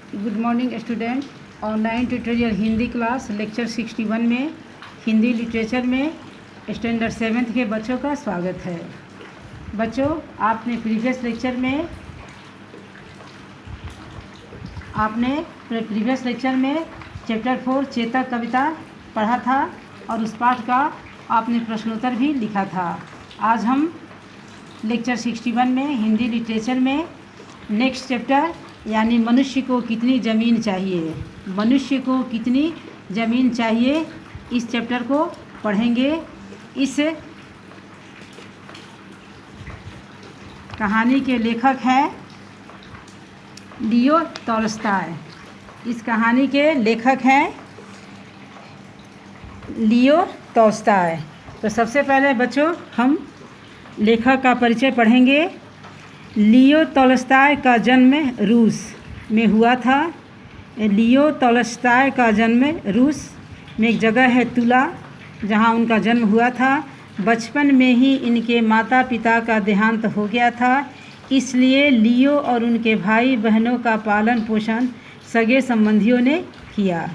Good morning student. Online tutorial Hindi class lecture 61 में Hindi literature में standard 7th के बच्चों का स्वागत है। बच्चों, आपने प्रीवियस लेक्चर में चैप्टर 4 चेतक कविता पढ़ा था और उस पाठ का आपने प्रश्नोत्तर भी लिखा था। आज हम लेक्चर 61 में हिंदी लिटरेचर में नेक्स्ट चैप्टर यानी मनुष्य को कितनी ज़मीन चाहिए, इस चैप्टर को पढ़ेंगे। इस कहानी के लेखक हैं लियो टॉल्स्टॉय। इस कहानी के लेखक हैं लियो टॉल्स्टॉय। तो सबसे पहले बच्चों हम लेखक का परिचय पढ़ेंगे। लियो टॉल्स्टॉय का जन्म रूस में हुआ था। लियो टॉल्स्टॉय का जन्म रूस में एक जगह है तुला, जहां उनका जन्म हुआ था। बचपन में ही इनके माता पिता का देहांत हो गया था, इसलिए लियो और उनके भाई बहनों का पालन पोषण सगे संबंधियों ने किया।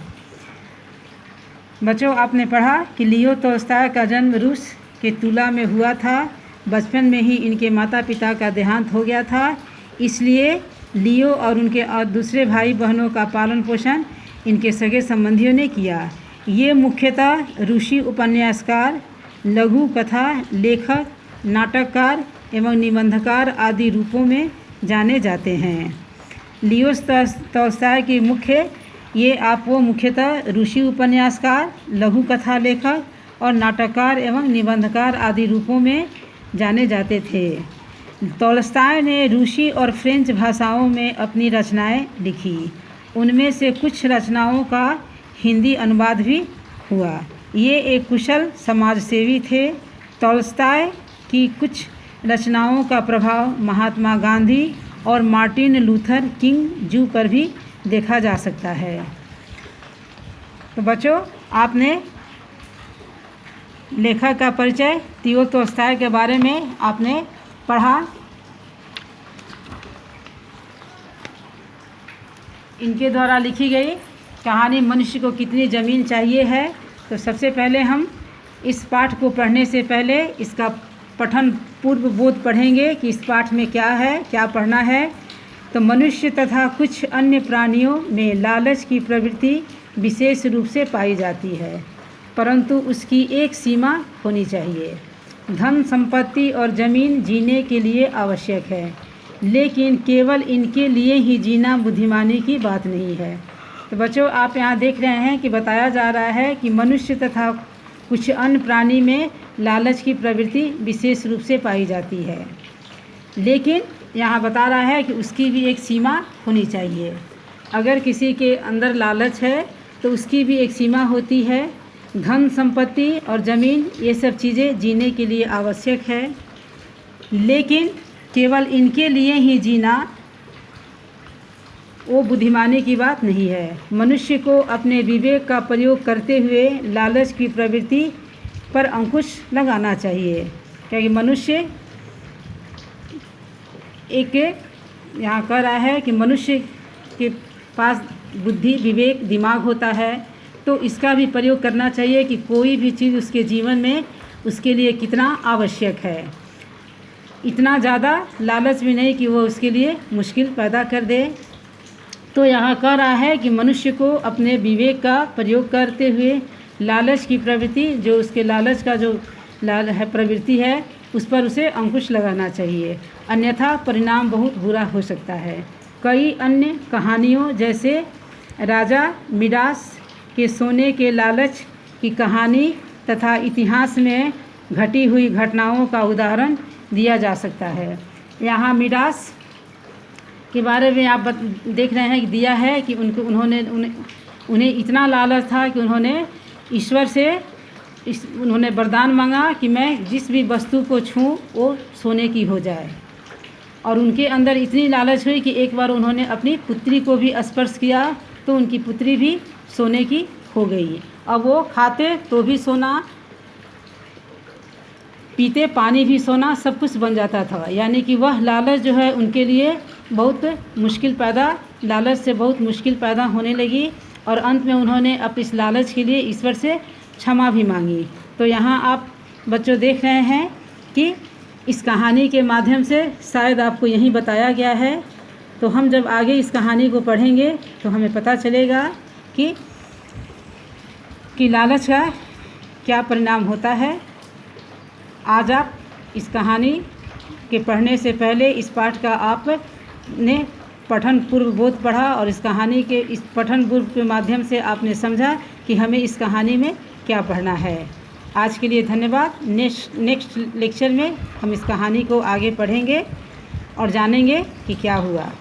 बच्चों, आपने पढ़ा कि लियो टॉल्स्टॉय का जन्म रूस के तुला में हुआ था। बचपन में ही इनके माता पिता का देहांत हो गया था, इसलिए लियो और उनके दूसरे भाई बहनों का पालन पोषण इनके सगे संबंधियों ने किया। ये मुख्यतः रूसी उपन्यासकार, लघु कथा लेखक, नाटककार एवं निबंधकार आदि रूपों में जाने जाते हैं। लियो टॉल्स्टॉय की मुख्यतः रूसी उपन्यासकार, लघु कथा लेखक और नाटककार एवं निबंधकार आदि रूपों में जाने जाते थे। टॉल्स्टॉय ने रूसी और फ्रेंच भाषाओं में अपनी रचनाएं लिखी। उनमें से कुछ रचनाओं का हिंदी अनुवाद भी हुआ। ये एक कुशल समाजसेवी थे। टॉल्स्टॉय की कुछ रचनाओं का प्रभाव महात्मा गांधी और मार्टिन लूथर किंग जू पर भी देखा जा सकता है। तो बच्चों, आपने लेखक का परिचय लियो टॉल्स्टॉय के बारे में आपने पढ़ा। इनके द्वारा लिखी गई कहानी मनुष्य को कितनी ज़मीन चाहिए है। तो सबसे पहले हम इस पाठ को पढ़ने से पहले इसका पठन पूर्व बोध पढ़ेंगे कि इस पाठ में क्या है, क्या पढ़ना है। तो मनुष्य तथा कुछ अन्य प्राणियों में लालच की प्रवृत्ति विशेष रूप से पाई जाती है, परंतु उसकी एक सीमा होनी चाहिए। धन संपत्ति और ज़मीन जीने के लिए आवश्यक है, लेकिन केवल इनके लिए ही जीना बुद्धिमानी की बात नहीं है। तो बच्चों, आप यहाँ देख रहे हैं कि बताया जा रहा है कि मनुष्य तथा कुछ अन्य प्राणी में लालच की प्रवृत्ति विशेष रूप से पाई जाती है, लेकिन यहाँ बता रहा है कि उसकी भी एक सीमा होनी चाहिए। अगर किसी के अंदर लालच है तो उसकी भी एक सीमा होती है। धन संपत्ति और ज़मीन ये सब चीज़ें जीने के लिए आवश्यक है, लेकिन केवल इनके लिए ही जीना वो बुद्धिमानी की बात नहीं है। मनुष्य को अपने विवेक का प्रयोग करते हुए लालच की प्रवृत्ति पर अंकुश लगाना चाहिए, क्योंकि मनुष्य यहाँ कह रहा है कि मनुष्य के पास बुद्धि, विवेक, दिमाग होता है, तो इसका भी प्रयोग करना चाहिए कि कोई भी चीज़ उसके जीवन में उसके लिए कितना आवश्यक है। इतना ज़्यादा लालच भी नहीं कि वो उसके लिए मुश्किल पैदा कर दे। तो यहाँ कह रहा है कि मनुष्य को अपने विवेक का प्रयोग करते हुए लालच की प्रवृत्ति, जो उसके लालच का जो प्रवृत्ति है, उस पर उसे अंकुश लगाना चाहिए, अन्यथा परिणाम बहुत बुरा हो सकता है। कई अन्य कहानियों जैसे राजा मिडास के सोने के लालच की कहानी तथा इतिहास में घटी हुई घटनाओं का उदाहरण दिया जा सकता है। यहाँ मिडास के बारे में आप देख रहे हैं कि दिया है कि उन्हें इतना लालच था कि उन्होंने वरदान मांगा कि मैं जिस भी वस्तु को छूं वो सोने की हो जाए, और उनके अंदर इतनी लालच हुई कि एक बार उन्होंने अपनी पुत्री को भी स्पर्श किया तो उनकी पुत्री भी सोने की हो गई। अब वो खाते तो भी सोना, पीते पानी भी सोना सब कुछ बन जाता था। यानी कि वह लालच जो है उनके लिए लालच से बहुत मुश्किल पैदा होने लगी और अंत में उन्होंने अब इस लालच के लिए ईश्वर से क्षमा भी मांगी। तो यहाँ आप बच्चों देख रहे हैं कि इस कहानी के माध्यम से शायद आपको यही बताया गया है। तो हम जब आगे इस कहानी को पढ़ेंगे तो हमें पता चलेगा कि लालच का क्या परिणाम होता है। आज आप इस कहानी के पढ़ने से पहले इस पाठ का आपने पठन पूर्व बोध पढ़ा और इस कहानी के इस पठन पूर्व के माध्यम से आपने समझा कि हमें इस कहानी में क्या पढ़ना है। आज के लिए धन्यवाद। नेक्स्ट लेक्चर में हम इस कहानी को आगे पढ़ेंगे और जानेंगे कि क्या हुआ।